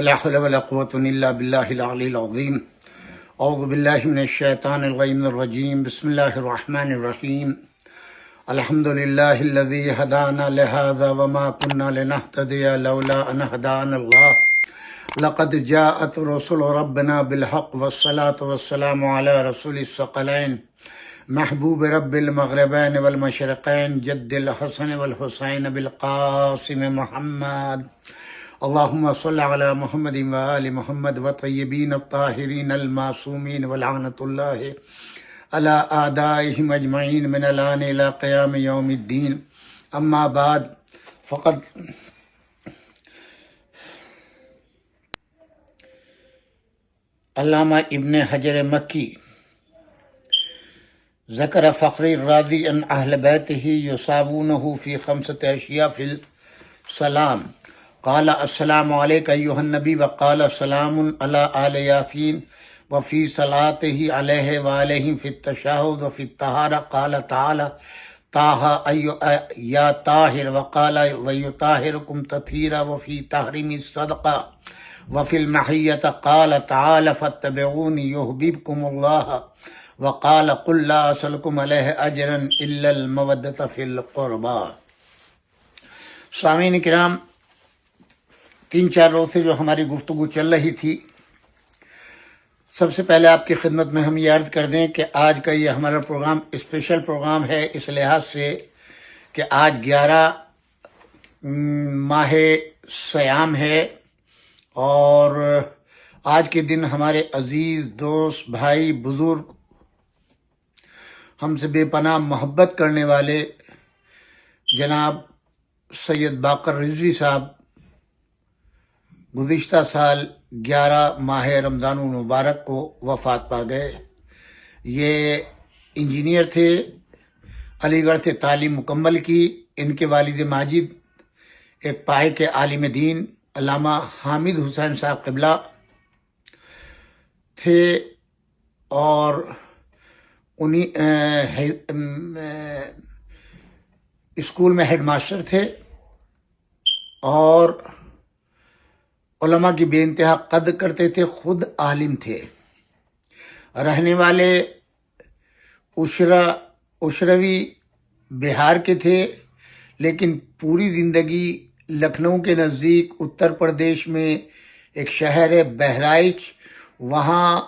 ولا حول ولا قوة إلا بالله العلي العظيم أعوذ بالله من الشيطان الرجيم بسم الله الرحمن الرحيم الحمد لله الذي هدانا لهذا وما كنا لنهتدي لولا أن هدانا الله لقد جاءت رسل ربنا بالحق والصلاة والسلام على رسول الثقلين محبوب رب المغربين والمشرقين جد الحسن والحسين بالقاسم محمد اللهم صل على محمد وآل محمد وطيبين الطاهرين المعصومين ولعنة الله على أعدائهم أجمعين من الآن إلى قيام يوم الدين أما بعد فقد علامہ ابن حجر مکی ذکر فخری الرازی ان اہل بیتہ یصابونہ فی خمسۃ اشیاء فی السلام قال السلام علیک ایھا النبی وقال سلام علی آل یاسین وفی صلاتہ علیہ وآلہم فی التشہد وفی الطہارہ قال تعالی طٰہ یا طاہر وقال ویطہرکم تطہیرا وفی تحریم الصدقہ وفی المحیۃ قال تعالی فاتبعونی یحببکم اللہ وقال قل لا اسألکم علیہ اجرا الا المودۃ فی القربى۔ سامعین کرام، 3-4 روز سے جو ہماری گفتگو چل رہی تھی، سب سے پہلے آپ کی خدمت میں ہم یہ عرض کر دیں کہ آج کا یہ ہمارا پروگرام اسپیشل پروگرام ہے اس لحاظ سے کہ آج 11 ماہ صیام ہے اور آج کے دن ہمارے عزیز دوست بھائی بزرگ ہم سے بے پناہ محبت کرنے والے جناب سید باقر رضوی صاحب گزشتہ سال 11 ماہ رمضان المبارک کو وفات پا گئے۔ یہ انجینئر تھے، علی گڑھ سے تعلیم مکمل کی۔ ان کے والد ماجد ایک پائے کے عالم دین علامہ حامد حسین صاحب قبلہ تھے اور انہیں اسکول میں ہیڈ ماسٹر تھے اور علماء کی بے انتہا قدر کرتے تھے، خود عالم تھے۔ رہنے والے اشروی بہار کے تھے، لیکن پوری زندگی لکھنؤ کے نزدیک اتر پردیش میں ایک شہر ہے بہرائچ، وہاں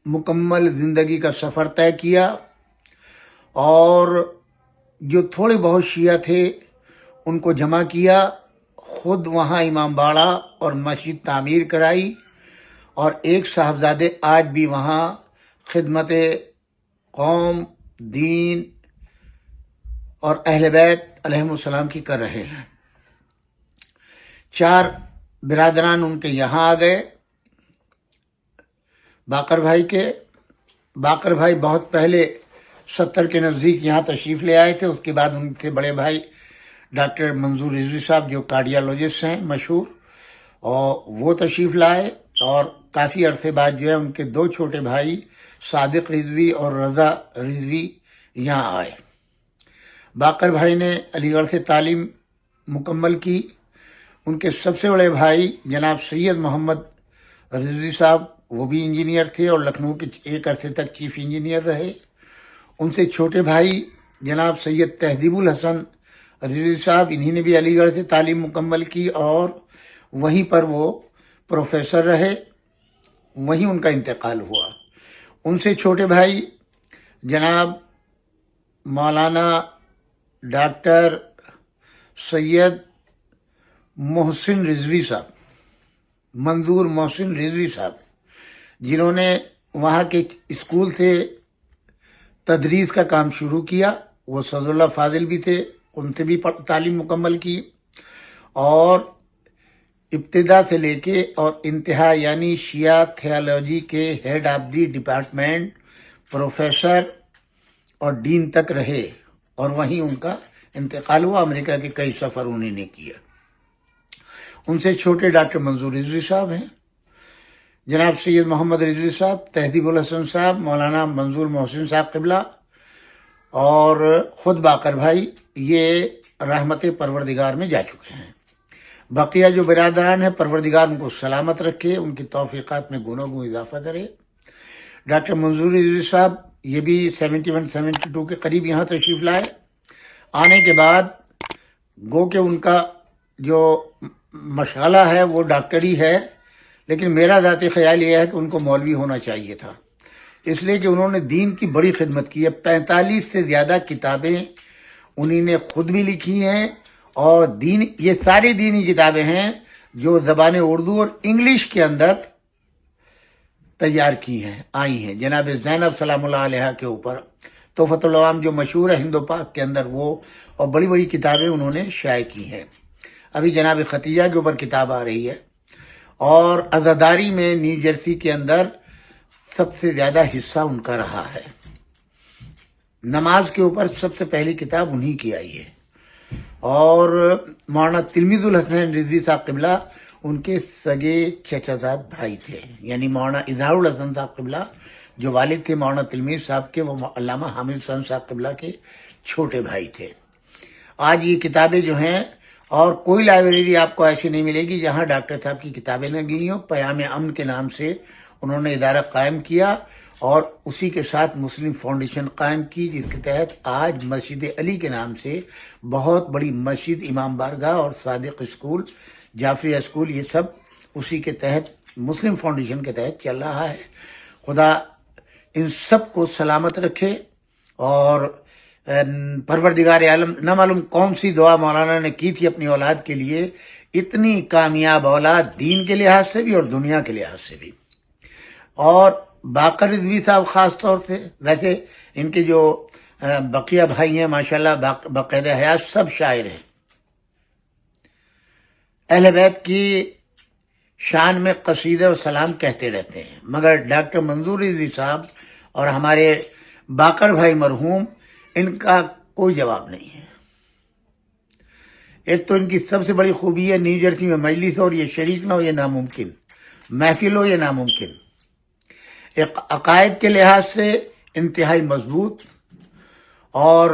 مکمل زندگی کا سفر طے کیا اور جو تھوڑے بہت شیعہ تھے ان کو جمع کیا، خود وہاں امام باڑہ اور مسجد تعمیر کرائی اور ایک صاحبزادے آج بھی وہاں خدمت قوم، دین اور اہل بیت علیہم السلام کی کر رہے ہیں۔ 4 برادران ان کے یہاں آ گئے باقر بھائی بہت پہلے 70 کے نزدیک یہاں تشریف لے آئے تھے۔ اس کے بعد ان کے بڑے بھائی ڈاکٹر منظور رضوی صاحب جو کارڈیالوجسٹ ہیں مشہور، اور وہ تشریف لائے، اور کافی عرصے بعد جو ہے ان کے 2 چھوٹے بھائی صادق رضوی اور رضا رضوی یہاں آئے۔ باقر بھائی نے علی گڑھ سے تعلیم مکمل کی۔ ان کے سب سے بڑے بھائی جناب سید محمد رضوی صاحب، وہ بھی انجینئر تھے اور لکھنؤ کے ایک عرصے تک چیف انجینئر رہے۔ ان سے چھوٹے بھائی جناب سید تہذیب الحسن رضوی صاحب، انہی نے بھی علی گڑھ سے تعلیم مکمل کی اور وہیں پر وہ پروفیسر رہے، وہیں ان کا انتقال ہوا۔ ان سے چھوٹے بھائی جناب مولانا ڈاکٹر سید محسن رضوی صاحب، منظور محسن رضوی صاحب، جنہوں نے وہاں کے اسکول سے تدریس کا کام شروع کیا۔ وہ صدر اللہ فاضل بھی تھے، ان سے بھی تعلیم مکمل کی اور ابتدا سے لے کے اور انتہا یعنی شیعہ تھیالوجی کے head of the department, professor اور ڈین تک رہے اور وہیں ان کا انتقال ہوا۔ امریکہ کے کئی سفر انہوں نے کیا۔ ان سے چھوٹے ڈاکٹر منظور رضوی صاحب ہیں، جناب سید محمد رضوی صاحب، تہذیب الحسن صاحب، مولانا منظور محسن صاحب قبلہ اور خود باقر بھائی، یہ رحمت پروردگار میں جا چکے ہیں۔ بقیہ جو برادران ہیں پروردگار ان کو سلامت رکھے، ان کی توفیقات میں گنوں گن اضافہ کرے۔ ڈاکٹر منظور رضوی صاحب یہ بھی 71-72 کے قریب یہاں تشریف لائے۔ آنے کے بعد گو کہ ان کا جو مشغلہ ہے وہ ڈاکٹری ہے، لیکن میرا ذاتی خیال یہ ہے کہ ان کو مولوی ہونا چاہیے تھا، اس لیے کہ انہوں نے دین کی بڑی خدمت کی ہے۔ 45 سے زیادہ کتابیں انہی نے خود بھی لکھی ہیں، اور یہ ساری دینی کتابیں ہیں جو زبان اردو اور انگلش کے اندر تیار کی ہیں، آئی ہیں۔ جناب زینب سلام اللہ علیہ کے اوپر تحفۃ العوام جو مشہور ہے ہند و پاک کے اندر، وہ اور بڑی بڑی کتابیں انہوں نے شائع کی ہیں۔ ابھی جناب ختیجہ کے اوپر کتاب آ رہی ہے، اور عزاداری میں نیو جرسی کے اندر سب سے زیادہ حصہ ان کا رہا ہے۔ نماز کے اوپر سب سے پہلی کتاب انہی کی آئی ہے، اور مولانا تلمیذ الحسن رضوی صاحب قبلہ ان کے سگے چچا صاحب بھائی تھے، یعنی مولانا اظہار الحسن صاحب قبلہ جو والد تھے مولانا تلمیذ صاحب کے، وہ علامہ حامد حسن صاحب قبلہ کے چھوٹے بھائی تھے۔ آج یہ کتابیں جو ہیں، اور کوئی لائبریری آپ کو ایسی نہیں ملے گی جہاں ڈاکٹر صاحب کی کتابیں نہ گئی ہوں۔ پیام امن کے نام سے انہوں نے ادارہ قائم کیا، اور اسی کے ساتھ مسلم فاؤنڈیشن قائم کی، جس کے تحت آج مسجد علی کے نام سے بہت بڑی مسجد، امام بارگاہ اور صادق اسکول، جعفریہ اسکول، یہ سب اسی کے تحت مسلم فاؤنڈیشن کے تحت چل رہا ہے۔ خدا ان سب کو سلامت رکھے، اور پروردگار عالم نہ معلوم کون سی دعا مولانا نے کی تھی اپنی اولاد کے لیے، اتنی کامیاب اولاد دین کے لحاظ سے بھی اور دنیا کے لحاظ سے بھی۔ اور باقر رضوی صاحب خاص طور سے، ویسے ان کے جو بقیہ بھائی ہیں ماشاءاللہ باقاعدہ حیات سب شاعر ہیں، اہل بیت کی شان میں قصیدہ و سلام کہتے رہتے ہیں، مگر ڈاکٹر منظور رضوی صاحب اور ہمارے باقر بھائی مرحوم، ان کا کوئی جواب نہیں ہے۔ ایک تو ان کی سب سے بڑی خوبی ہے نیو جرسی میں مجلس ہو اور یہ شریک نہ ہو، یہ ناممکن، محفل ہو یہ ناممکن۔ ایک عقائد کے لحاظ سے انتہائی مضبوط، اور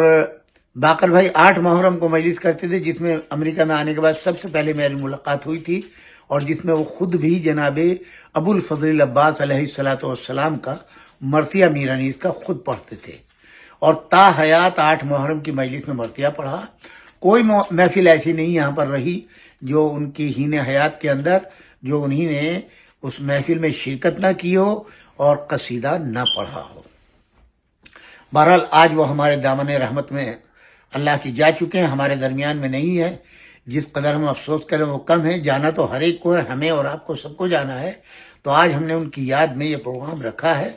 باقر بھائی 8 محرم کو مجلس کرتے تھے، جس میں امریکہ میں آنے کے بعد سب سے پہلے میری ملاقات ہوئی تھی، اور جس میں وہ خود بھی جناب ابو الفضل العباس علیہ السلام کا مرثیہ میرانیز کا خود پڑھتے تھے، اور تا حیات 8 محرم کی مجلس میں مرثیہ پڑھا۔ کوئی محفل ایسی نہیں یہاں پر رہی جو ان کی ہین حیات کے اندر جو انہی نے اس محفل میں شرکت نہ کی ہو اور قصیدہ نہ پڑھا ہو۔ بہرحال آج وہ ہمارے دامن رحمت میں اللہ کی جا چکے ہیں، ہمارے درمیان میں نہیں ہے۔ جس قدر ہم افسوس کریں وہ کم ہے، جانا تو ہر ایک کو ہے، ہمیں اور آپ کو سب کو جانا ہے۔ تو آج ہم نے ان کی یاد میں یہ پروگرام رکھا ہے،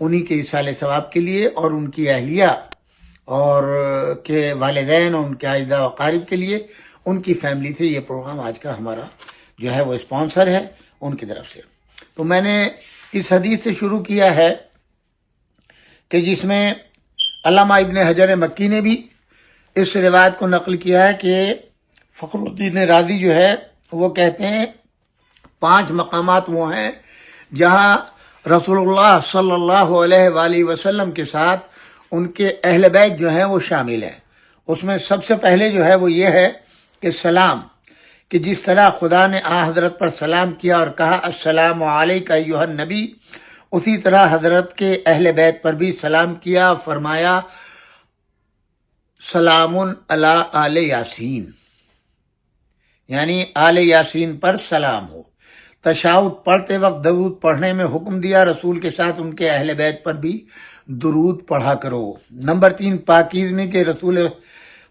انہی کے ایصال ثواب کے لیے، اور ان کی اہلیہ اور کے والدین اور ان کے اعزاء و اقارب کے لیے، ان کی فیملی سے یہ پروگرام آج کا ہمارا جو ہے وہ اسپانسر ہے ان کی طرف سے۔ تو میں نے اس حدیث سے شروع کیا ہے کہ جس میں علامہ ابن حجر مکی نے بھی اس روایت کو نقل کیا ہے کہ فخر الدین رازی جو ہے وہ کہتے ہیں 5 مقامات وہ ہیں جہاں رسول اللہ صلی اللہ علیہ وآلہ وسلم کے ساتھ ان کے اہل بیت جو ہیں وہ شامل ہیں۔ اس میں سب سے پہلے جو ہے وہ یہ ہے کہ سلام، کہ جس طرح خدا نے حضرت پر سلام کیا اور کہا السلام علیکہ ایھا النبی، اسی طرح حضرت کے اہل بیت پر بھی سلام کیا، فرمایا سلام علی آل یاسین، یعنی آل یاسین پر سلام ہو۔ تشہد پڑھتے وقت درود پڑھنے میں حکم دیا، رسول کے ساتھ ان کے اہل بیت پر بھی درود پڑھا کرو۔ نمبر 3 پاکیزگی کے رسول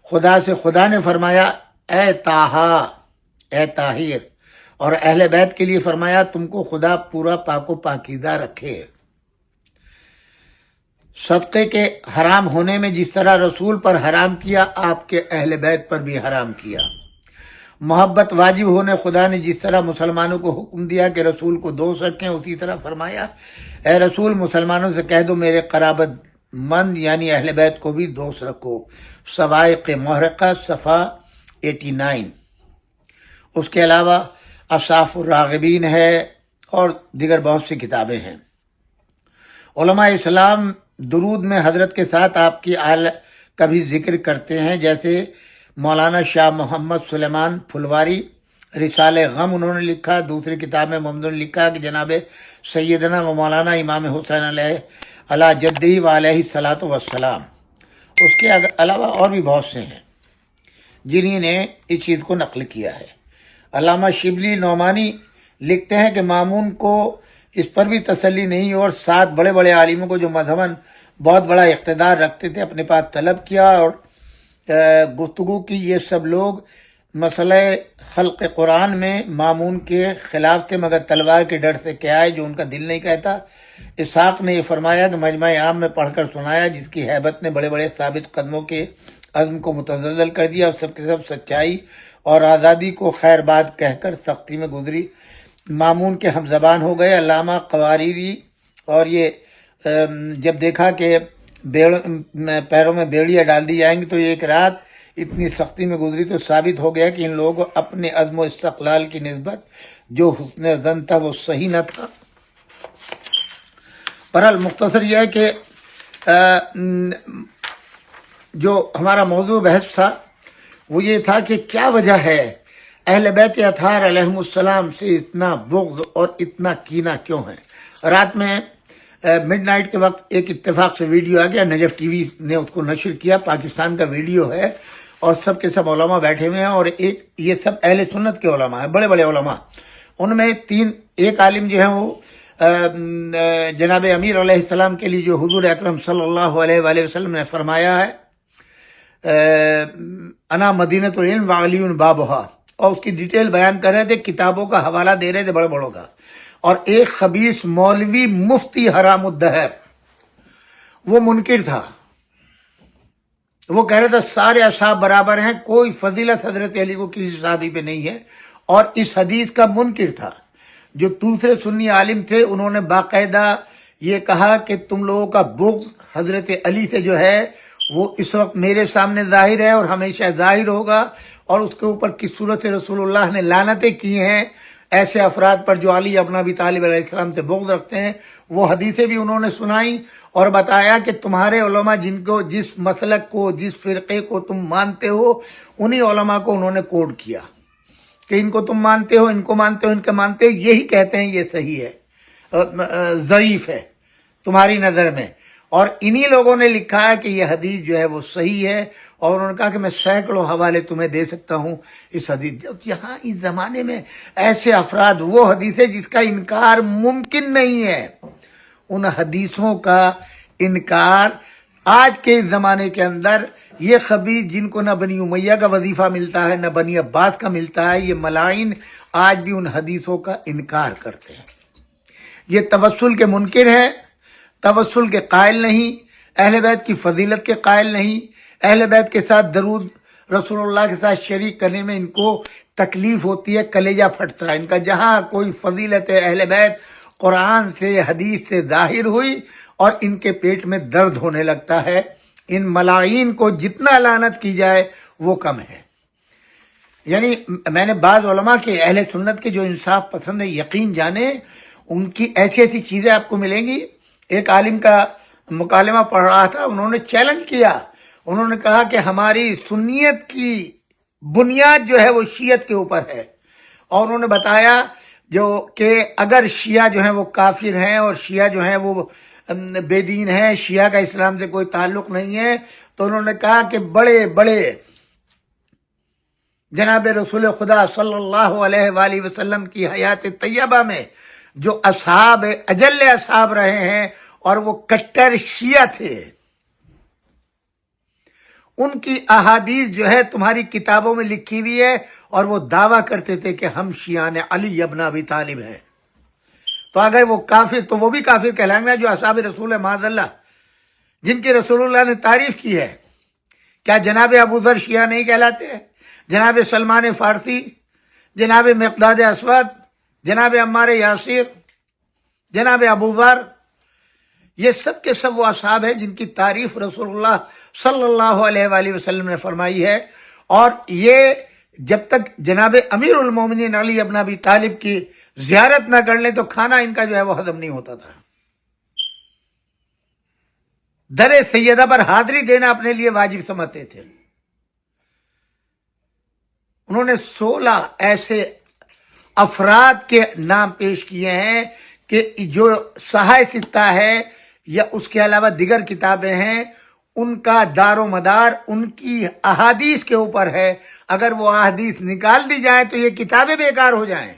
خدا سے خدا نے فرمایا اے طٰہٰ، اے طاہر، اور اہل بیت کے لیے فرمایا تم کو خدا پورا پاک و پاکیزہ رکھے۔ صدقے کے حرام ہونے میں جس طرح رسول پر حرام کیا، آپ کے اہل بیت پر بھی حرام کیا۔ محبت واجب ہونے خدا نے جس طرح مسلمانوں کو حکم دیا کہ رسول کو دوست رکھیں، اسی طرح فرمایا اے رسول مسلمانوں سے کہہ دو میرے قرابت مند یعنی اہل بیت کو بھی دوست رکھو۔ صواعق محرقہ صفحہ 89۔ اس کے علاوہ اصاف الراغبین ہے اور دیگر بہت سی کتابیں ہیں۔ علماء اسلام درود میں حضرت کے ساتھ آپ کی آل کا بھی ذکر کرتے ہیں، جیسے مولانا شاہ محمد سلیمان پھلواری رسالہ غم انہوں نے لکھا. دوسری کتاب میں محمد نے لکھا کہ جناب سیدنا و مولانا امام حسین علیہ جدی و علیہ الصلاۃ والسلام. اس کے علاوہ اور بھی بہت سے ہیں جنہی نے اس چیز کو نقل کیا ہے. علامہ شبلی نعمانی لکھتے ہیں کہ مامون کو اس پر بھی تسلی نہیں اور 7 بڑے بڑے عالموں کو جو مذہباً بہت بڑا اقتدار رکھتے تھے اپنے پاس طلب کیا اور گفتگو کی. یہ سب لوگ مسئلہ خلق قرآن میں مامون کے خلاف تھے مگر تلوار کے ڈر سے کیا ہے جو ان کا دل نہیں کہتا. اسحاق نے یہ فرمایا کہ مجمع عام میں پڑھ کر سنایا جس کی ہیبت نے بڑے بڑے ثابت قدموں کے عزم کو متزلزل کر دیا اور سب کے سب سچائی اور آزادی کو خیر بات کہہ کر سختی میں گزری. مامون کے ہم زبان ہو گئے. علامہ قواریری اور یہ جب دیکھا کہ پیروں میں بیڑیاں ڈال دی جائیں گی تو ایک رات اتنی سختی میں گزری تو ثابت ہو گیا کہ ان لوگوں اپنے عزم و استقلال کی نسبت جو حسن ظن تھا وہ صحیح نہ تھا. برحال مختصر یہ ہے کہ جو ہمارا موضوع بحث تھا وہ یہ تھا کہ کیا وجہ ہے اہل بیت اطہار علیہم السلام سے اتنا بغض اور اتنا کینہ کیوں ہے. رات میں مڈ نائٹ کے وقت ایک اتفاق سے ویڈیو آ گیا. نجف ٹی وی نے اس کو نشر کیا. پاکستان کا ویڈیو ہے اور سب کے سب علماء بیٹھے ہوئے ہیں اور یہ سب اہل سنت کے علماء ہیں, بڑے بڑے علماء. ان میں ایک عالم جو ہیں وہ جناب امیر علیہ السلام کے لیے جو حضور اکرم صلی اللہ علیہ وآلہ وسلم نے فرمایا ہے انا مدینۃ العلم وعلی بابھا, اور اس کی ڈیٹیل بیان کر رہے تھے, کتابوں کا حوالہ دے رہے تھے بڑے بڑوں کا. اور ایک خبیث مولوی مفتی حرام الدہر وہ منکر تھا. وہ کہہ رہا تھا سارے اصحاب برابر ہیں, کوئی فضیلت حضرت علی کو کسی صحابی پہ نہیں ہے, اور اس حدیث کا منکر تھا. جو دوسرے سنی عالم تھے انہوں نے باقاعدہ یہ کہا کہ تم لوگوں کا بغض حضرت علی سے جو ہے وہ اس وقت میرے سامنے ظاہر ہے اور ہمیشہ ظاہر ہوگا, اور اس کے اوپر کس صورت رسول اللہ نے لعنتیں کی ہیں ایسے افراد پر جو علی ابن ابی طالب علیہ السلام سے بغض رکھتے ہیں. وہ حدیثیں بھی انہوں نے سنائیں اور بتایا کہ تمہارے علماء جن کو جس مسلک کو جس فرقے کو تم مانتے ہو انہی علماء کو انہوں نے کوڈ کیا کہ ان کو تم مانتے ہو, ان کو مانتے ہو, ان کے مانتے ہو, یہی کہتے ہیں یہ صحیح ہے, ضعیف ہے تمہاری نظر میں. اور انہی لوگوں نے لکھا ہے کہ یہ حدیث جو ہے وہ صحیح ہے, اور انہوں نے کہا کہ میں سینکڑوں حوالے تمہیں دے سکتا ہوں اس حدیث. یہاں اس زمانے میں ایسے افراد, وہ حدیثیں جس کا انکار ممکن نہیں ہے, ان حدیثوں کا انکار آج کے اس زمانے کے اندر یہ خبیث جن کو نہ بنی امیہ کا وظیفہ ملتا ہے نہ بنی عباس کا ملتا ہے, یہ ملائن آج بھی ان حدیثوں کا انکار کرتے ہیں. یہ توسل کے منکر ہیں, توسل کے قائل نہیں, اہل بیت کی فضیلت کے قائل نہیں, اہل بیت کے ساتھ درود رسول اللہ کے ساتھ شریک کرنے میں ان کو تکلیف ہوتی ہے, کلیجہ پھٹتا ہے ان کا. جہاں کوئی فضیلت اہل بیت قرآن سے حدیث سے ظاہر ہوئی اور ان کے پیٹ میں درد ہونے لگتا ہے. ان ملائین کو جتنا لعنت کی جائے وہ کم ہے. یعنی میں نے بعض علماء کے اہل سنت کے جو انصاف پسند ہے, یقین جانے ان کی ایسی ایسی چیزیں آپ کو ملیں گی. ایک عالم کا مکالمہ پڑھ رہا تھا, انہوں نے چیلنج کیا, انہوں نے کہا کہ ہماری سنیت کی بنیاد جو ہے وہ شیعت کے اوپر ہے, اور انہوں نے بتایا جو کہ اگر شیعہ جو ہیں وہ کافر ہیں اور شیعہ جو ہیں وہ بے دین ہیں, شیعہ کا اسلام سے کوئی تعلق نہیں ہے, تو انہوں نے کہا کہ بڑے بڑے جناب رسول خدا صلی اللہ علیہ وآلہ وسلم کی حیات طیبہ میں جو اصحاب اجل اصحاب رہے ہیں اور وہ کٹر شیعہ تھے, ان کی احادیث جو ہے تمہاری کتابوں میں لکھی ہوئی ہے, اور وہ دعویٰ کرتے تھے کہ ہم شیعان علی ابن ابی طالب ہیں. تو اگر وہ کافر, تو وہ بھی کافر کہلائیں گے جو اصحاب رسول معاذ اللہ جن کی رسول اللہ نے تعریف کی ہے. کیا جناب ابو ذر شیعہ نہیں کہلاتے ہیں؟ جناب سلمان فارسی, جناب مقداد اسود, جناب عمار یاسر, جناب ابو ذر, یہ سب کے سب وہ اصحاب ہیں جن کی تعریف رسول اللہ صلی اللہ علیہ وآلہ وسلم نے فرمائی ہے. اور یہ جب تک جناب امیر المومنین علی ابن ابی طالب کی زیارت نہ کر لیں تو کھانا ان کا جو ہے وہ ہضم نہیں ہوتا تھا. در سیدہ پر حاضری دینا اپنے لیے واجب سمجھتے تھے. انہوں نے 16 ایسے افراد کے نام پیش کیے ہیں کہ جو صحائف ستہ ہے یا اس کے علاوہ دیگر کتابیں ہیں، ان کا دار و مدار ان کی احادیث کے اوپر ہے. اگر وہ احادیث نکال دی جائیں تو یہ کتابیں بیکار ہو جائیں.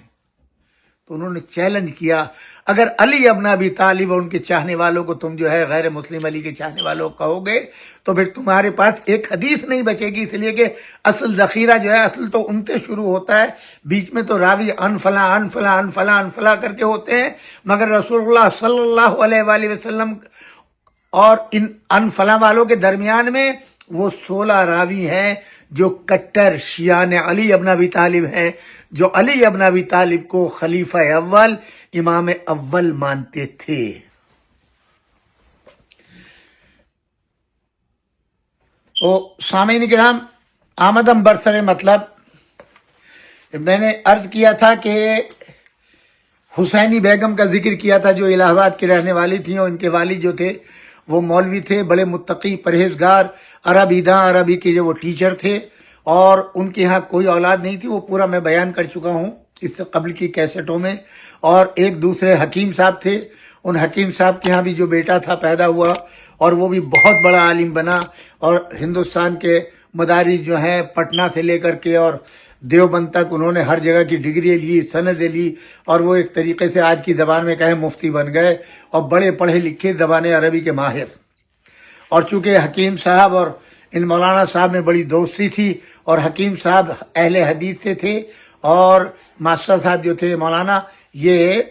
تو انہوں نے چیلنج کیا، اگر علی ابن ابی طالب اور ان کے چاہنے والوں کو تم جو ہے غیر مسلم علی کے چاہنے والوں کہو گے تو پھر تمہارے پاس ایک حدیث نہیں بچے گی، اس لیے کہ اصل ذخیرہ جو ہے اصل تو ان سے شروع ہوتا ہے، بیچ میں تو راوی ان فلاں ان فلاں ان فلاں ان فلاں کر کے ہوتے ہیں، مگر رسول اللہ صلی اللہ علیہ وآلہ وسلم اور ان فلاں والوں کے درمیان میں وہ 16 راوی ہیں جو کٹر شیعان علی ابن ابی طالب ہیں، جو علی ابن ابی طالب کو خلیفہ اول، امام اول مانتے تھے. تو سامعین کرام، آمدم برسر مطلب میں نے عرض کیا تھا کہ حسینی بیگم کا ذکر کیا تھا جو الہ آباد کی رہنے والی تھیں، اور ان کے والد جو تھے وہ مولوی تھے، بڑے متقی پرہیزگار، عربی داں، عربی کے جو وہ ٹیچر تھے، اور ان کے ہاں کوئی اولاد نہیں تھی. وہ پورا میں بیان کر چکا ہوں اس سے قبل کی کیسٹوں میں. اور ایک دوسرے حکیم صاحب تھے، ان حکیم صاحب کے ہاں بھی جو بیٹا تھا پیدا ہوا، اور وہ بھی بہت بڑا عالم بنا، اور ہندوستان کے مدارس جو ہیں پٹنہ سے لے کر کے اور دیوبند تک انہوں نے ہر جگہ کی ڈگری لی، سندیں لی، اور وہ ایک طریقے سے آج کی زبان میں کہیں مفتی بن گئے، اور بڑے پڑھے لکھے زبان عربی کے ماہر. اور چونکہ حکیم صاحب اور ان مولانا صاحب میں بڑی دوستی تھی، اور حکیم صاحب اہل حدیث سے تھے، اور ماسٹر صاحب جو تھے مولانا یہ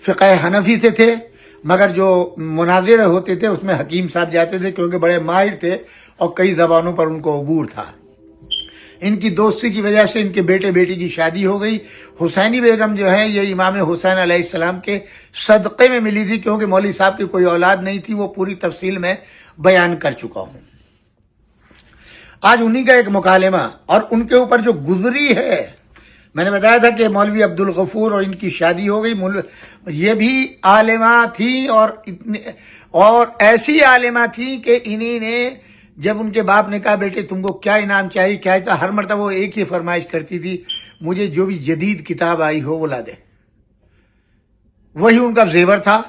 فقہ حنفی سے تھے، مگر جو مناظرے ہوتے تھے اس میں حکیم صاحب جاتے تھے کیونکہ بڑے ماہر تھے اور کئی زبانوں پر ان کو عبور تھا. ان کی دوستی کی وجہ سے ان کے بیٹے بیٹی کی شادی ہو گئی. حسینی بیگم جو ہے یہ امام حسین علیہ السلام کے صدقے میں ملی تھی، کیونکہ مولوی صاحب کی کوئی اولاد نہیں تھی. وہ پوری تفصیل میں بیان کر چکا ہوں. آج انہی کا ایک مکالمہ اور ان کے اوپر جو گزری ہے، میں نے بتایا تھا کہ مولوی عبدالغفور اور ان کی شادی ہو گئی. یہ بھی عالمہ تھی، اور ایسی عالمہ تھی کہ انہی نے جب ان کے باپ نے کہا بیٹے تم کو کیا انعام چاہیے کیا چاہیے، ہر مرتبہ وہ ایک ہی فرمائش کرتی تھی، مجھے جو بھی جدید کتاب آئی ہو وہ لا دے. وہی ان کا زیور تھا.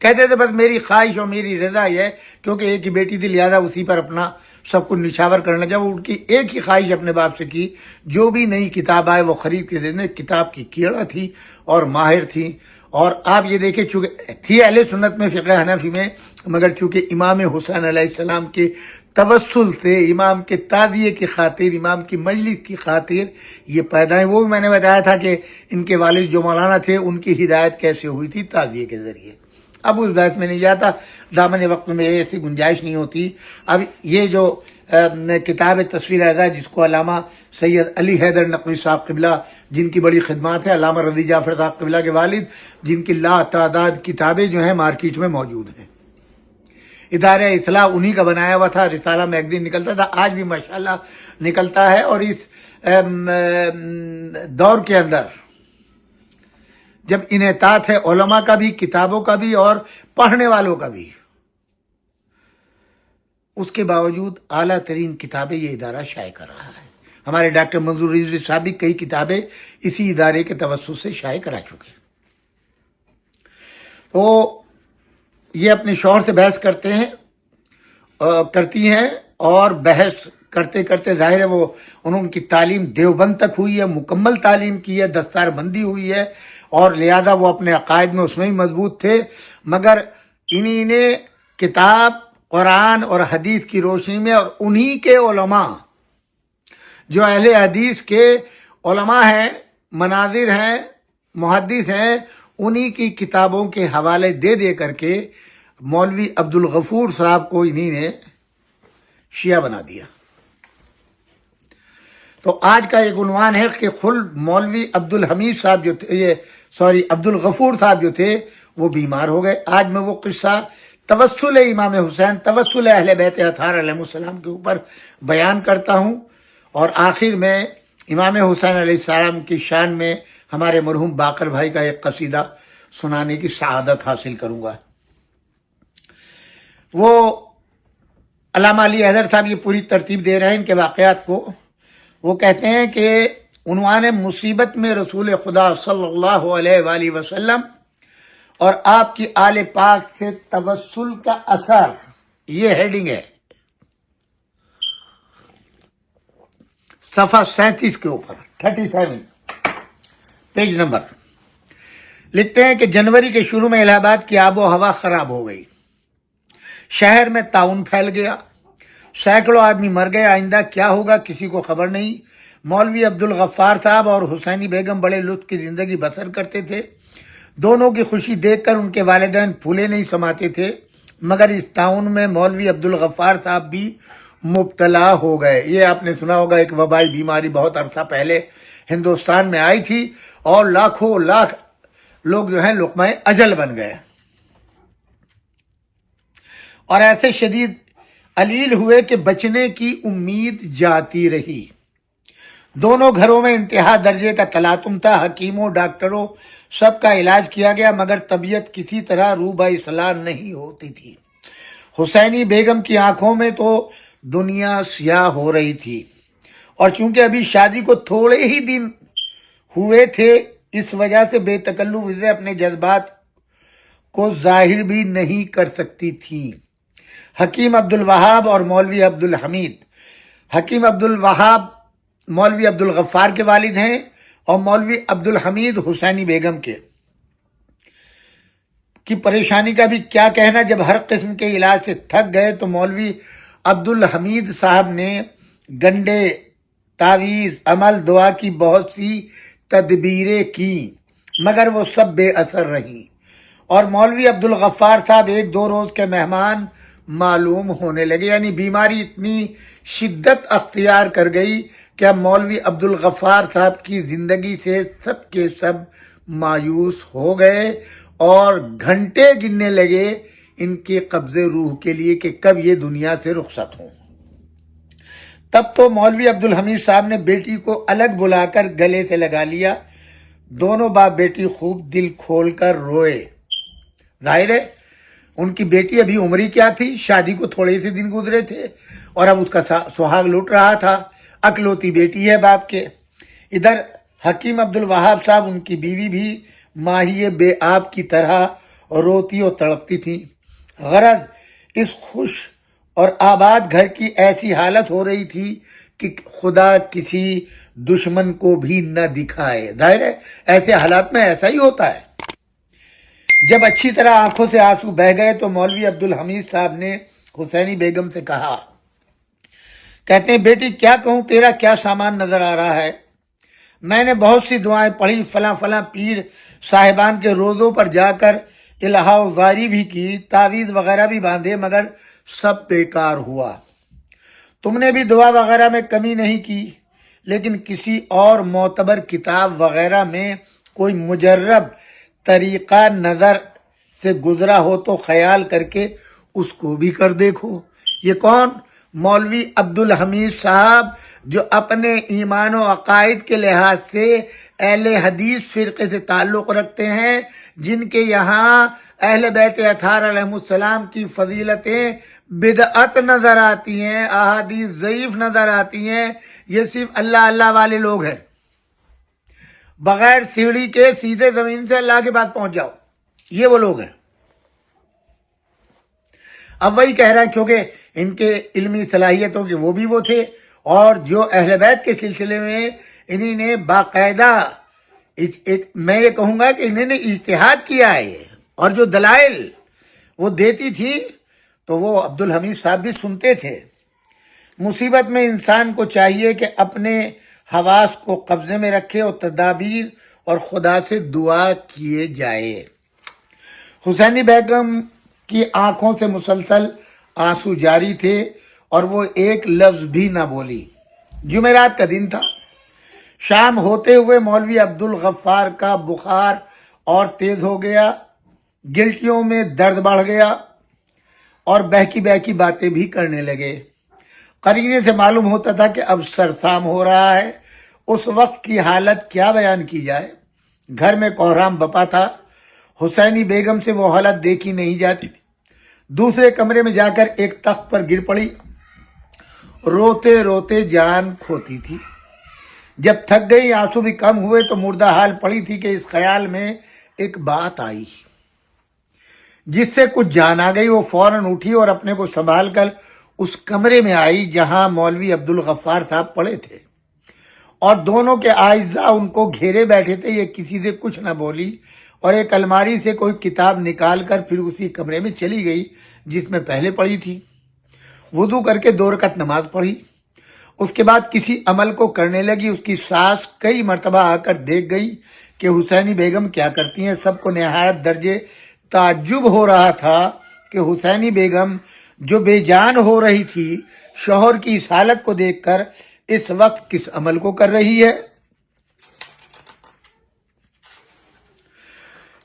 کہتے تھے بس میری خواہش اور میری رضا یہ ہے، کیونکہ ایک ہی بیٹی تھی لہذا اسی پر اپنا سب کچھ نچھاور کرنا. جب ان کی ایک ہی خواہش اپنے باپ سے کی، جو بھی نئی کتاب آئے وہ خرید کے دینے. کتاب کی کیڑا تھی اور ماہر تھی. اور آپ یہ دیکھیں چونکہ تھی اہل سنت میں فقہ حنفی میں، مگر چونکہ امام حسین علیہ السلام کے توسل سے، امام کے تعزیے کی خاطر، امام کی مجلس کی خاطر یہ پیدا ہے. وہ بھی میں نے بتایا تھا کہ ان کے والد جو مولانا تھے ان کی ہدایت کیسے ہوئی تھی، تعزیے کے ذریعے. اب اس بحث میں نہیں جاتا، دامن وقت میں ایسی گنجائش نہیں ہوتی. اب یہ جو کتاب تصویر اعزاز جس کو علامہ سید علی حیدر نقوی صاحب قبلہ، جن کی بڑی خدمات ہیں، علامہ رضی جعفر صاحب قبلہ کے والد، جن کی لا تعداد کتابیں جو ہیں مارکیٹ میں موجود ہیں. ادارہ اصلاح انہی کا بنایا ہوا تھا. رسالہ میگزین نکلتا تھا، آج بھی ماشاءاللہ نکلتا ہے. اور اس دور کے اندر جب انعطاف ہے علماء کا بھی، کتابوں کا بھی اور پڑھنے والوں کا بھی، اس کے باوجود اعلیٰ ترین کتابیں یہ ادارہ شائع کر رہا ہے. ہمارے ڈاکٹر منظور رضوی صاحب بھی کئی کتابیں اسی ادارے کے توسط سے شائع کرا چکے. تو یہ اپنے شوہر سے بحث کرتی ہیں، اور بحث کرتے کرتے ظاہر ہے وہ انہوں کی تعلیم دیوبند تک ہوئی ہے، مکمل تعلیم کی ہے، دستار بندی ہوئی ہے، اور لہذا وہ اپنے عقائد میں اس میں ہی مضبوط تھے. مگر انہی نے کتاب قرآن اور حدیث کی روشنی میں، اور انہی کے علماء جو اہل حدیث کے علماء ہیں، مناظر ہیں، محدث ہیں، انہی کی کتابوں کے حوالے دے دے کر کے مولوی عبدالغفور صاحب کو انہی نے شیعہ بنا دیا. تو آج کا ایک عنوان ہے کہ خود مولوی عبدالحمید صاحب جو تھے، عبدالغفور صاحب جو تھے وہ بیمار ہو گئے. آج میں وہ قصہ توسل امام حسین، توسل اہل بیت اطہار علیہ السلام کے اوپر بیان کرتا ہوں، اور آخر میں امام حسین علیہ السلام کی شان میں ہمارے مرحوم باقر بھائی کا ایک قصیدہ سنانے کی سعادت حاصل کروں گا. وہ علامہ علی حیدر صاحب یہ پوری ترتیب دے رہے ہیں ان کے واقعات کو. وہ کہتے ہیں کہ عنوان مصیبت میں رسول خدا صلی اللہ علیہ وآلہ وسلم اور آپ کی آل پاک سے توسل کا اثر، یہ ہیڈنگ ہے صفحہ 37 کے اوپر 37 پیج نمبر۔ لکھتے ہیں کہ جنوری کے شروع میں الہ آباد کی آب و ہوا خراب ہو گئی، شہر میں طاعون پھیل گیا، سینکڑوں آدمی مر گئے، آئندہ کیا ہوگا کسی کو خبر نہیں۔ مولوی عبدالغفار صاحب اور حسینی بیگم بڑے لطف کی زندگی بسر کرتے تھے، دونوں کی خوشی دیکھ کر ان کے والدین پھولے نہیں سماتے تھے، مگر اس طاعون میں مولوی عبدالغفار صاحب بھی مبتلا ہو گئے۔ یہ آپ نے سنا ہوگا، ایک وبائی بیماری بہت عرصہ پہلے ہندوستان میں آئی تھی اور لاکھوں لاکھ لوگ جو ہیں لقمہ اجل بن گئے، اور ایسے شدید علیل ہوئے کہ بچنے کی امید جاتی رہی۔ دونوں گھروں میں انتہا درجے کا تلاطم تھا، حکیموں ڈاکٹروں سب کا علاج کیا گیا، مگر طبیعت کسی طرح روبہ اصلاح نہیں ہوتی تھی۔ حسینی بیگم کی آنکھوں میں تو دنیا سیاہ ہو رہی تھی، اور چونکہ ابھی شادی کو تھوڑے ہی دن ہوئے تھے، اس وجہ سے بے تکلف سے اپنے جذبات کو ظاہر بھی نہیں کر سکتی تھیں۔ حکیم عبدالوہاب اور مولوی عبدالحمید، حکیم عبدالوہاب مولوی عبدالغفار کے والد ہیں اور مولوی عبدالحمید حسینی بیگم کے کی پریشانی کا بھی کیا کہنا۔ جب ہر قسم کے علاج سے تھک گئے تو مولوی عبدالحمید صاحب نے گنڈے، تعویذ، عمل، دعا کی بہت سی تدبیریں کی، مگر وہ سب بے اثر رہیں، اور مولوی عبدالغفار صاحب ایک دو روز کے مہمان معلوم ہونے لگے، یعنی بیماری اتنی شدت اختیار کر گئی کہ اب مولوی عبدالغفار صاحب کی زندگی سے سب کے سب مایوس ہو گئے، اور گھنٹے گننے لگے ان کے قبضے روح کے لیے کہ کب یہ دنیا سے رخصت ہوں۔ تب تو مولوی عبدالحمید صاحب نے بیٹی کو الگ بلا کر گلے سے لگا لیا، دونوں باپ بیٹی خوب دل کھول کر روئے۔ ظاہر ہے ان کی بیٹی ابھی عمری کیا تھی، شادی کو تھوڑے سے دن گزرے تھے، اور اب اس کا سہاگ لٹ رہا تھا، اکلوتی بیٹی ہے باپ کے۔ ادھر حکیم عبدالوہاب صاحب، ان کی بیوی بھی ماہی بے آب کی طرح روتی اور تڑپتی تھی۔ غرض اس خوش اور آباد گھر کی ایسی حالت ہو رہی تھی کہ خدا کسی دشمن کو بھی نہ دکھائے۔ ظاہر ہے ایسے حالات میں ایسا ہی ہوتا ہے۔ جب اچھی طرح آنکھوں سے آنسو بہہ گئے تو مولوی عبدالحمید صاحب نے حسینی بیگم سے کہا، کہتے ہیں بیٹی کیا کہوں، تیرا کیا سامان نظر آ رہا ہے؟ میں نے بہت سی دعائیں پڑھی، فلاں فلاں پیر صاحبان کے روزوں پر جا کر الہا و زاری بھی کی، تعویذ وغیرہ بھی باندھے، مگر سب بیکار ہوا۔ تم نے بھی دعا وغیرہ میں کمی نہیں کی، لیکن کسی اور معتبر کتاب وغیرہ میں کوئی مجرب طریقہ نظر سے گزرا ہو تو خیال کر کے اس کو بھی کر دیکھو۔ یہ کون؟ مولوی عبدالحمید صاحب، جو اپنے ایمان و عقائد کے لحاظ سے اہل حدیث فرقے سے تعلق رکھتے ہیں، جن کے یہاں اہل بیت اطہار علیہ السلام کی فضیلتیں بدعت نظر آتی ہیں، احادیث ضعیف نظر آتی ہیں۔ یہ صرف اللہ اللہ والے لوگ ہیں، بغیر سیڑھی کے سیدھے زمین سے اللہ کے پاس پہنچ جاؤ، یہ وہ لوگ ہیں۔ اب وہی کہہ رہا ہے، کیونکہ ان کے علمی صلاحیتوں کے وہ بھی وہ تھے، اور جو اہل بیت کے سلسلے میں انہی نے باقاعدہ، میں یہ کہوں گا کہ انہوں نے اجتہاد کیا ہے، اور جو دلائل وہ دیتی تھی تو وہ عبدالحمید صاحب بھی سنتے تھے۔ مصیبت میں انسان کو چاہیے کہ اپنے حواس کو قبضے میں رکھے اور تدابیر اور خدا سے دعا کیے جائے۔ حسینی بیگم کی آنکھوں سے مسلسل آنسو جاری تھے اور وہ ایک لفظ بھی نہ بولی۔ جمعرات کا دن تھا، شام ہوتے ہوئے مولوی عبدالغفار کا بخار اور تیز ہو گیا، گلٹیوں میں درد بڑھ گیا اور بہکی بہکی باتیں بھی کرنے لگے۔ قرینے سے معلوم ہوتا تھا کہ اب سرسام ہو رہا ہے۔ اس وقت کی حالت کیا بیان کی جائے، گھر میں کوحرام بپا تھا، حسینی بیگم سے وہ حالت دیکھی نہیں جاتی تھی۔ دوسرے کمرے میں جا کر ایک تخت پر گر پڑی، روتے روتے جان کھوتی تھی۔ جب تھک گئی آنسو بھی کم ہوئے تو مردہ حال پڑی تھی کہ اس خیال میں ایک بات آئی جس سے کچھ جان آ گئی۔ وہ فوراً اٹھی اور اپنے کو سنبھال کر اس کمرے میں آئی جہاں مولوی عبدالغفار صاحب پڑے تھے اور دونوں کے اعزاء ان کو گھیرے بیٹھے تھے۔ یہ کسی سے کچھ نہ بولی اور ایک الماری سے کوئی کتاب نکال کر پھر اسی کمرے میں چلی گئی جس میں پہلے پڑھی تھی۔ وضو کر کے 2 رکعت نماز پڑھی، اس کے بعد کسی عمل کو کرنے لگی۔ اس کی ساس کئی مرتبہ آ کر دیکھ گئی کہ حسینی بیگم کیا کرتی ہیں۔ سب کو نہایت درجے تعجب ہو رہا تھا کہ حسینی بیگم جو بے جان ہو رہی تھی شوہر کی اس حالت کو دیکھ کر اس وقت کس عمل کو کر رہی ہے۔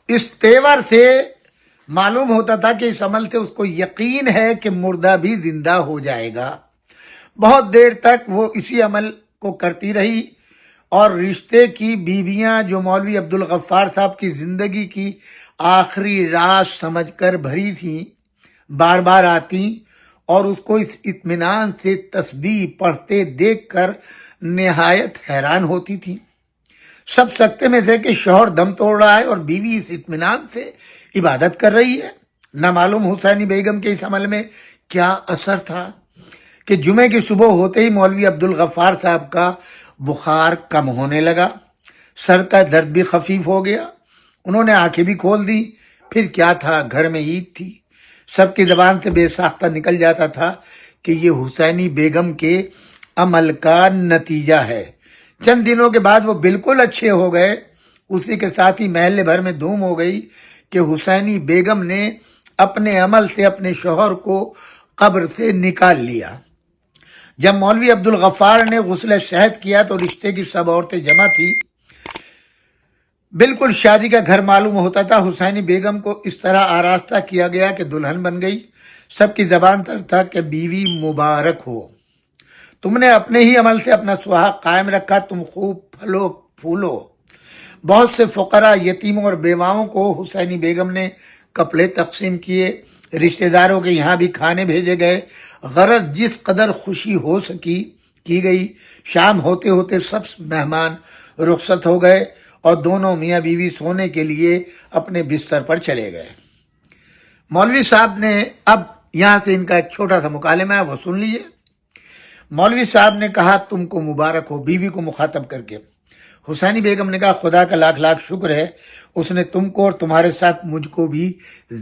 اس تیور سے معلوم ہوتا تھا کہ اس عمل سے اس کو یقین ہے کہ مردہ بھی زندہ ہو جائے گا۔ بہت دیر تک وہ اسی عمل کو کرتی رہی اور رشتے کی بیویاں جو مولوی عبدالغفار صاحب کی زندگی کی آخری راز سمجھ کر بھری تھیں بار بار آتی اور اس کو اس اطمینان سے تسبیح پڑھتے دیکھ کر نہایت حیران ہوتی تھیں۔ سب سکتے میں تھے کہ شوہر دم توڑ رہا ہے اور بیوی اس اطمینان سے عبادت کر رہی ہے۔ نہ معلوم حسینی بیگم کے اس عمل میں کیا اثر تھا کہ جمعے کی صبح ہوتے ہی مولوی عبدالغفار صاحب کا بخار کم ہونے لگا، سر کا درد بھی خفیف ہو گیا۔ انہوں نے آنکھیں بھی کھول دی۔ پھر کیا تھا، گھر میں عید تھی، سب کی زبان سے بے ساختہ نکل جاتا تھا کہ یہ حسینی بیگم کے عمل کا نتیجہ ہے۔ چند دنوں کے بعد وہ بالکل اچھے ہو گئے۔ اسی کے ساتھ ہی محلے بھر میں دھوم ہو گئی کہ حسینی بیگم نے اپنے عمل سے اپنے شوہر کو قبر سے نکال لیا۔ جب مولوی عبدالغفار نے غسل شہد کیا تو رشتے کی سب عورتیں جمع تھی۔ بالکل شادی کا گھر معلوم ہوتا تھا۔ حسینی بیگم کو اس طرح آراستہ کیا گیا کہ دلہن بن گئی۔ سب کی زبان پر تھا کہ بیوی مبارک ہو، تم نے اپنے ہی عمل سے اپنا سہاگ قائم رکھا، تم خوب پھلو پھولو۔ بہت سے فقراء، یتیموں اور بیواؤں کو حسینی بیگم نے کپڑے تقسیم کیے، رشتہ داروں کے یہاں بھی کھانے بھیجے گئے۔ غرض جس قدر خوشی ہو سکی کی گئی۔ شام ہوتے ہوتے سب مہمان رخصت ہو گئے اور دونوں میاں بیوی سونے کے لیے اپنے بستر پر چلے گئے۔ مولوی صاحب نے اب یہاں سے ان کا ایک چھوٹا سا مکالمہ ہے، وہ سن لیجئے۔ مولوی صاحب نے کہا تم کو مبارک ہو، بیوی کو مخاطب کر کے۔ حسینی بیگم نے کہا خدا کا لاکھ لاکھ شکر ہے، اس نے تم کو اور تمہارے ساتھ مجھ کو بھی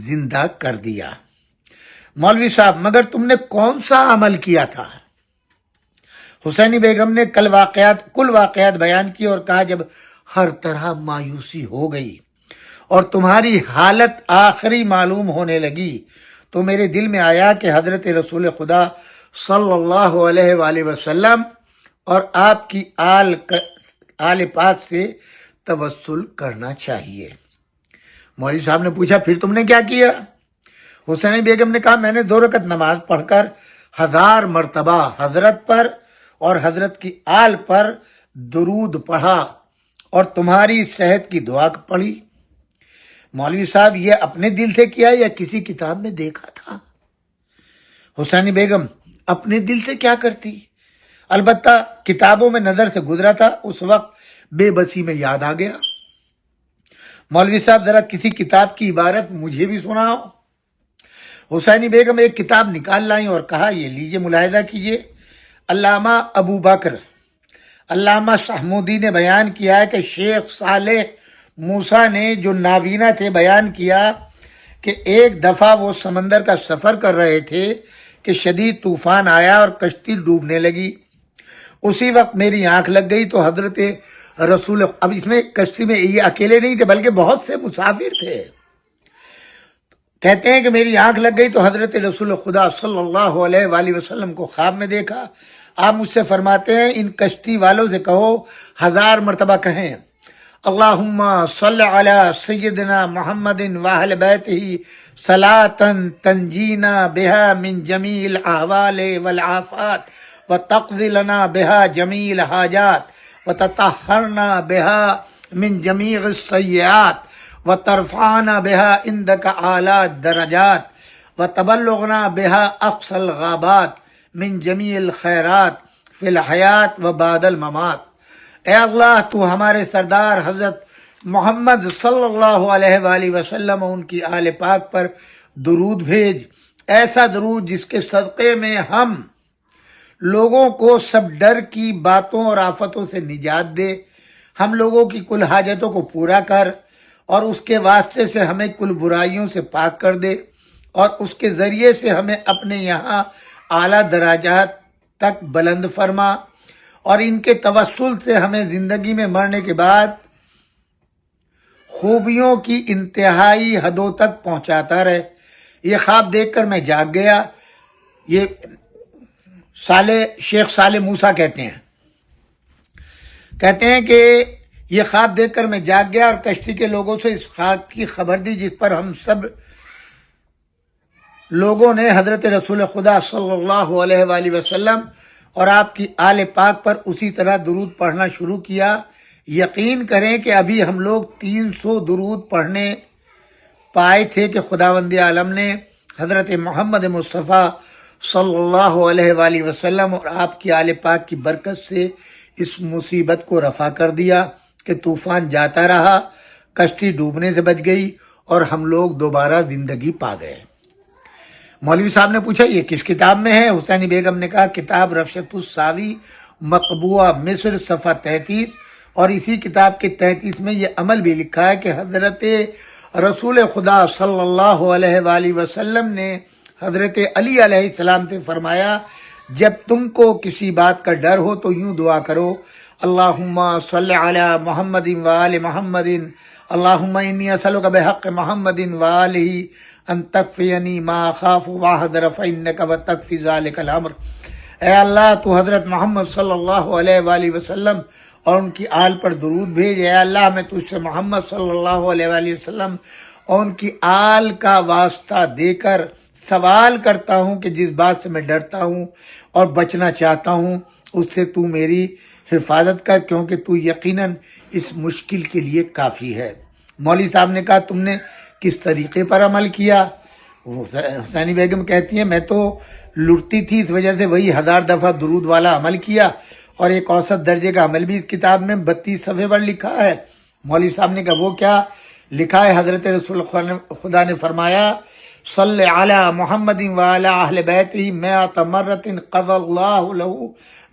زندہ کر دیا۔ مولوی صاحب مگر تم نے کون سا عمل کیا تھا؟ حسینی بیگم نے کل واقعات بیان کی اور کہا جب ہر طرح مایوسی ہو گئی اور تمہاری حالت آخری معلوم ہونے لگی تو میرے دل میں آیا کہ حضرت رسول خدا صلی اللہ علیہ وآلہ وسلم اور آپ کی آل پاک سے توسل کرنا چاہیے۔ مولوی صاحب نے پوچھا پھر تم نے کیا کیا؟ حسینی بیگم نے کہا میں نے 2 رکعت نماز پڑھ کر 1000 مرتبہ حضرت پر اور حضرت کی آل پر درود پڑھا اور تمہاری صحت کی دعا پڑھی۔ مولوی صاحب یہ اپنے دل سے کیا یا کسی کتاب میں دیکھا تھا؟ حسینی بیگم اپنے دل سے کیا کرتی؟ البتہ کتابوں میں نظر سے گزرا تھا، اس وقت بے بسی میں یاد آ گیا۔ مولوی صاحب ذرا کسی کتاب کی عبارت مجھے بھی سناؤ۔ حسینی بیگم ایک کتاب نکال لائیں اور کہا یہ لیجئے ملاحظہ کیجئے۔ علامہ ابو بکر علامہ شاہمودی نے بیان کیا ہے کہ شیخ صالح موسیٰ نے جو نابینا تھے بیان کیا کہ ایک دفعہ وہ سمندر کا سفر کر رہے تھے کہ شدید طوفان آیا اور کشتی ڈوبنے لگی۔ اسی وقت میری آنکھ لگ گئی تو حضرت رسول، اب اس میں کشتی میں یہ اکیلے نہیں تھے بلکہ بہت سے مسافر تھے، کہتے ہیں کہ میری آنکھ لگ گئی تو حضرت رسول خدا صلی اللہ علیہ وآلہ وسلم کو خواب میں دیکھا۔ آپ مجھ سے فرماتے ہیں ان کشتی والوں سے کہو 1000 مرتبہ کہیں اللہم صلی علی سیدنا محمد واہل بیتہ صلاۃ تنجینا بہا من جمیع الاحوال والآفات وتقضی لنا بہا جمیع الحاجات وتطہرنا بہا من جمیع السیئات وترفعنا بها عندك اعلی الدرجات وتبلغنا بها اقصى الغابات من جميع الخيرات في الحیات و بعد الممات۔ اے اللہ تو ہمارے سردار حضرت محمد صلی اللہ علیہ وآلہ وسلم اور ان کی آل پاک پر درود بھیج، ایسا درود جس کے صدقے میں ہم لوگوں کو سب ڈر کی باتوں اور آفتوں سے نجات دے، ہم لوگوں کی کل حاجتوں کو پورا کر، اور اس کے واسطے سے ہمیں کل برائیوں سے پاک کر دے، اور اس کے ذریعے سے ہمیں اپنے یہاں اعلیٰ درجات تک بلند فرما، اور ان کے توسل سے ہمیں زندگی میں مرنے کے بعد خوبیوں کی انتہائی حدوں تک پہنچاتا رہے۔ یہ خواب دیکھ کر میں جاگ گیا۔ یہ شیخ صالح موسیٰ کہتے ہیں کہ یہ خواب دیکھ کر میں جاگ گیا اور کشتی کے لوگوں سے اس خواب کی خبر دی، جس پر ہم سب لوگوں نے حضرت رسول خدا صلی اللہ علیہ وآلہ وسلم اور آپ کی آل پاک پر اسی طرح درود پڑھنا شروع کیا۔ یقین کریں کہ ابھی ہم لوگ 300 درود پڑھنے پائے تھے کہ خداوند عالم نے حضرت محمد مصطفیٰ صلی اللہ علیہ وآلہ وسلم اور آپ کی آل پاک کی برکت سے اس مصیبت کو رفع کر دیا کہ طوفان جاتا رہا، کشتی ڈوبنے سے بچ گئی اور ہم لوگ دوبارہ زندگی پا گئے۔ مولوی صاحب نے پوچھا یہ کس کتاب میں ہے؟ حسینی بیگم نے کہا کتاب رفشت الساوی مطبوعہ مصر صفحہ 33، اور اسی کتاب کے 33 میں یہ عمل بھی لکھا ہے کہ حضرت رسول خدا صلی اللہ علیہ وآلہ وسلم نے حضرت علی علیہ السلام سے فرمایا جب تم کو کسی بات کا ڈر ہو تو یوں دعا کرو، اللہم صلی علی محمد وآل محمد، اللہم انی اسألک بحق محمد وآلہ ان تکفینی ما خاف واحذر فإنک وتکفی ذالک الامر۔ اے اللہ تو حضرت محمد صلی اللہ علیہ وآلہ وسلم اور ان کی آل پر درود بھیج۔ اے اللہ میں تجھ سے محمد صلی اللہ علیہ وآلہ وسلم اور ان کی آل کا واسطہ دے کر سوال کرتا ہوں کہ جس بات سے میں ڈرتا ہوں اور بچنا چاہتا ہوں اس سے تو میری حفاظت کر، کیونکہ تو یقیناً اس مشکل کے لیے کافی ہے۔ مولوی صاحب نے کہا تم نے کس طریقے پر عمل کیا؟ حسینی بیگم کہتی ہیں میں تو لٹتی تھی، اس وجہ سے وہی 1000 دفعہ درود والا عمل کیا، اور ایک اوسط درجے کا عمل بھی اس کتاب میں 32 صفحے پر لکھا ہے۔ مولوی صاحب نے کہا وہ کیا لکھا ہے؟ حضرت رسول خدا نے فرمایا صلی علی محمد وعلی اہل بیتہ 100 مرۃ قضى اللہ له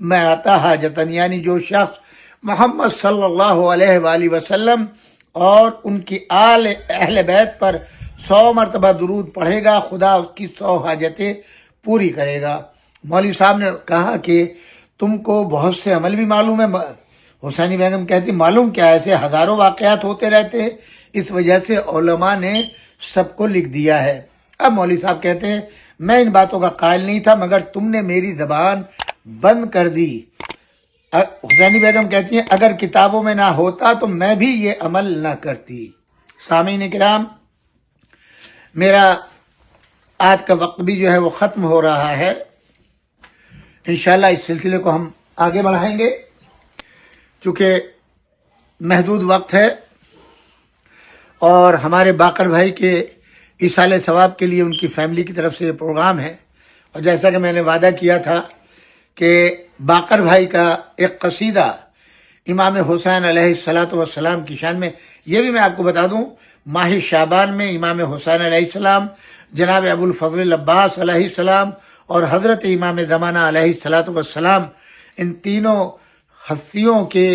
100 حاجۃ، یعنی جو شخص محمد صلی اللہ علیہ وآلہ وسلم اور ان کی آل اہل بیت پر 100 مرتبہ درود پڑھے گا، خدا اس کی 100 حاجتیں پوری کرے گا۔ مولوی صاحب نے کہا کہ تم کو بہت سے عمل بھی معلوم ہے؟ حسینی بیگم کہتی معلوم کیا، ایسے ہزاروں واقعات ہوتے رہتے ہیں، اس وجہ سے علماء نے سب کو لکھ دیا ہے۔ اب مولوی صاحب کہتے ہیں میں ان باتوں کا قائل نہیں تھا مگر تم نے میری زبان بند کر دی۔ حسینی بیگم کہتی ہیں اگر کتابوں میں نہ ہوتا تو میں بھی یہ عمل نہ کرتی۔ سامعین کرام، میرا آج کا وقت بھی جو ہے وہ ختم ہو رہا ہے۔ انشاءاللہ اس سلسلے کو ہم آگے بڑھائیں گے چونکہ محدود وقت ہے، اور ہمارے باقر بھائی کے ایصال ثواب کے لیے ان کی فیملی کی طرف سے یہ پروگرام ہے، اور جیسا کہ میں نے وعدہ کیا تھا کہ باقر بھائی کا ایک قصیدہ امام حسین علیہ السلام کی شان میں، یہ بھی میں آپ کو بتا دوں ماہ شعبان میں امام حسین علیہ السلام، جناب ابو الفضل العباس علیہ السلام اور حضرت امام زمانہ علیہ السلام، ان تینوں ہستیوں کے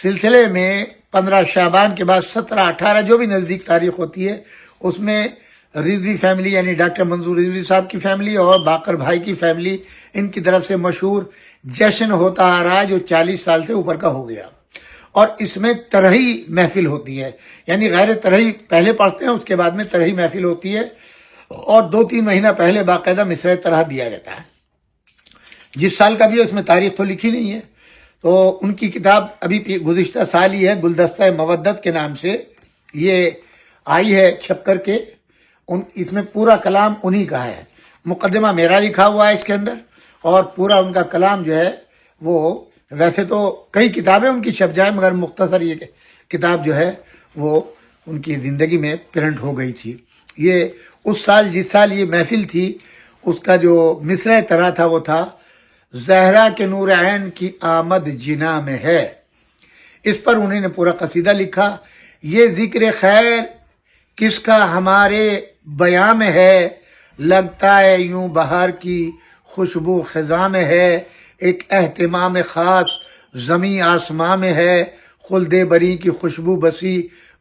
سلسلے میں 15 شعبان کے بعد 17، 18 جو بھی نزدیک تاریخ ہوتی ہے اس میں رضوی فیملی یعنی ڈاکٹر منظور رضوی صاحب کی فیملی اور باقر بھائی کی فیملی، ان کی طرف سے مشہور جشن ہوتا آ رہا ہے جو 40 سال سے اوپر کا ہو گیا، اور اس میں ترہی محفل ہوتی ہے، یعنی غیر ترہی پہلے پڑھتے ہیں اس کے بعد میں ترہی محفل ہوتی ہے، اور 2-3 مہینہ پہلے باقاعدہ مصرع طرح دیا جاتا ہے۔ جس سال کا بھی ہے اس میں تاریخ تو لکھی نہیں ہے، تو ان کی کتاب ابھی گزشتہ سال ہی ہے، گلدستہ مودت کے نام سے یہ آئی ہے چھپ کر کے، اس میں پورا کلام انہی کا ہے، مقدمہ میرا لکھا ہوا ہے اس کے اندر، اور پورا ان کا کلام جو ہے وہ ویسے تو کئی کتابیں ان کی چھپ جائیں مگر مختصر یہ کتاب جو ہے وہ ان کی زندگی میں پرنٹ ہو گئی تھی۔ یہ اس سال جس سال یہ محفل تھی اس کا جو مصرع طرح تھا وہ تھا زہرا کے نور عین کی آمد جنا میں ہے، اس پر انہوں نے پورا قصیدہ لکھا. یہ ذکر خیر کس کا ہمارے بیاں میں ہے، لگتا ہے یوں بہار کی خوشبو خزاں میں ہے. ایک اہتمام خاص زمیں آسماں میں ہے، خلد بری کی خوشبو بسی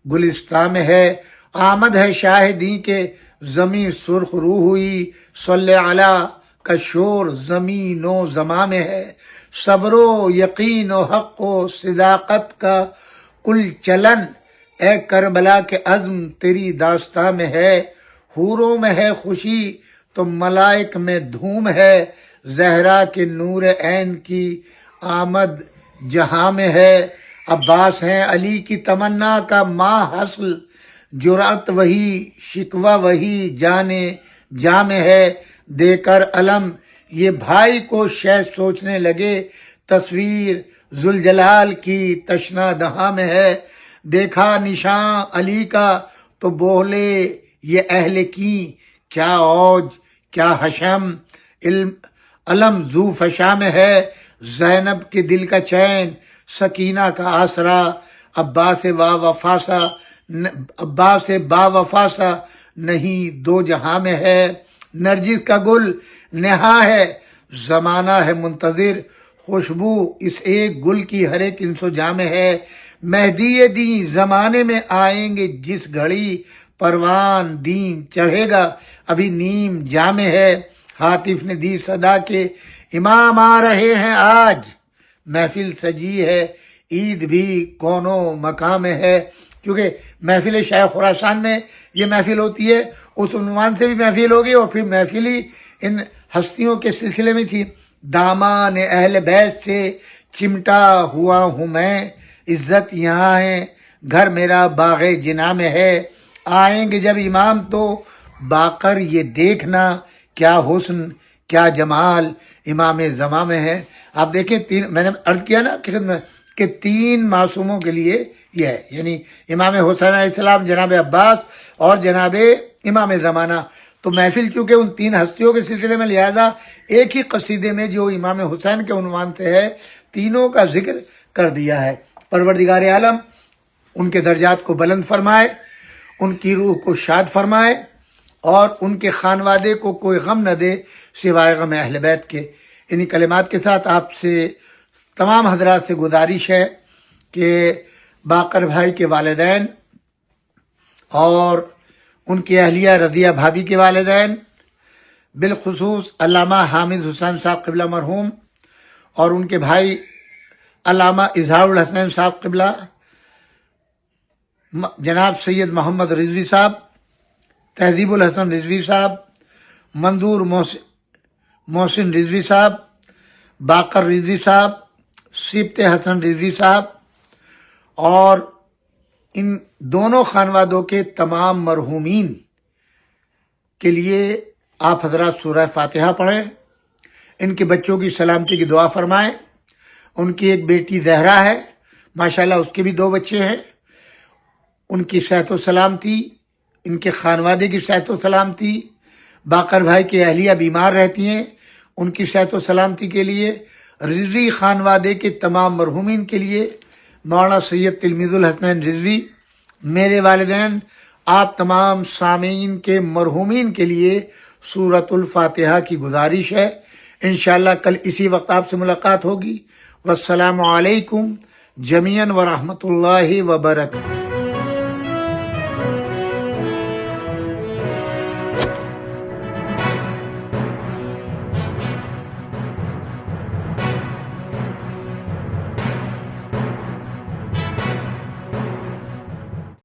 گلستاں میں ہے. آمد ہے شاہدیں کے زمیں سرخ رو ہوئی، صلی علی کا شور زمین و زماں میں ہے. صبر و یقین و حق و صداقت کا کل چلن، اے کربلا کے عزم تیری داستاں میں ہے. حوروں میں ہے خوشی تو ملائک میں دھوم ہے، زہرا کے نور عین کی آمد جہاں میں ہے. عباس ہیں علی کی تمنا کا ماں حسل، جرأت وہی شکوہ وہی جانے جاں میں ہے. دے کر علم یہ بھائی کو شے سوچنے لگے، تصویر ذوالجلال کی تشنا دہاں میں ہے. دیکھا نشاں علی کا تو بولے یہ اہل کی، کیا اوج کیا حشم علم ذو فشاں میں ہے. زینب کے دل کا چین سکینہ کا آسرا، عباس با وفاسا نہیں دو جہاں میں ہے. نرجس کا گل نہا ہے زمانہ ہے منتظر، خوشبو اس ایک گل کی ہر ایک انس و جاں میں ہے. مہدی دین زمانے میں آئیں گے جس گھڑی، پروان دین چڑھے گا ابھی نیم جاں میں ہے. ہاتف نے دی صدا کے امام آ رہے ہیں آج، محفل سجی ہے عید بھی کونو مقام میں ہے. کیونکہ محفل شیخ خراسان میں یہ محفل ہوتی ہے، اس عنوان سے بھی محفل ہوگی، اور پھر محفل ہی ان ہستیوں کے سلسلے میں تھی. دامان اہل بیت سے چمٹا ہوا ہوں میں، عزت یہاں ہے گھر میرا باغ جناں میں ہے. آئیں گے جب امام تو باقر یہ دیکھنا، کیا حسن کیا جمال امام زماں میں ہے. آپ دیکھیں میں نے عرض کیا نا کہ 3 معصوموں کے لیے یہ ہے، یعنی امام حسین علیہ السلام، جناب عباس اور جناب امام زمانہ. تو محفل چونکہ ان 3 ہستیوں کے سلسلے میں، لہذا ایک ہی قصیدے میں جو امام حسین کے عنوان سے ہے تینوں کا ذکر کر دیا ہے. پروردگار عالم ان کے درجات کو بلند فرمائے، ان کی روح کو شاد فرمائے، اور ان کے خانوادے کو کوئی غم نہ دے سوائے غم اہل بیت کے. انہی کلمات کے ساتھ آپ سے تمام حضرات سے گزارش ہے کہ باقر بھائی کے والدین اور ان کی اہلیہ رضیہ بھابھی کے والدین، بالخصوص علامہ حامد حسین صاحب قبلہ مرحوم اور ان کے بھائی علامہ اظہار الحسنین صاحب قبلہ، جناب سید محمد رضوی صاحب، تہذیب الحسن رضوی صاحب، منظور محسن رضوی صاحب، باقر رضوی صاحب، سبط حسن رضوی صاحب، اور ان دونوں خانوادوں کے تمام مرحومین کے لیے آپ حضرات سورہ فاتحہ پڑھیں. ان کے بچوں کی سلامتی کی دعا فرمائیں. ان کی ایک بیٹی زہرا ہے، ماشاءاللہ اس کے بھی 2 بچے ہیں. ان کی صحت و سلامتی، ان کے خانوادے کی صحت و سلامتی، باقر بھائی کی اہلیہ بیمار رہتی ہیں، ان کی صحت و سلامتی کے لیے، رضوی خانوادے کے تمام مرحومین کے لیے، مولانا سید تلمیذ الحسنین رضوی، میرے والدین، آپ تمام سامعین کے مرحومین کے لیے سورۃ الفاتحہ کی گزارش ہے. انشاءاللہ کل اسی وقت آپ سے ملاقات ہوگی. والسلام علیکم جمیعاً ورحمۃ اللہ وبرکاتہ.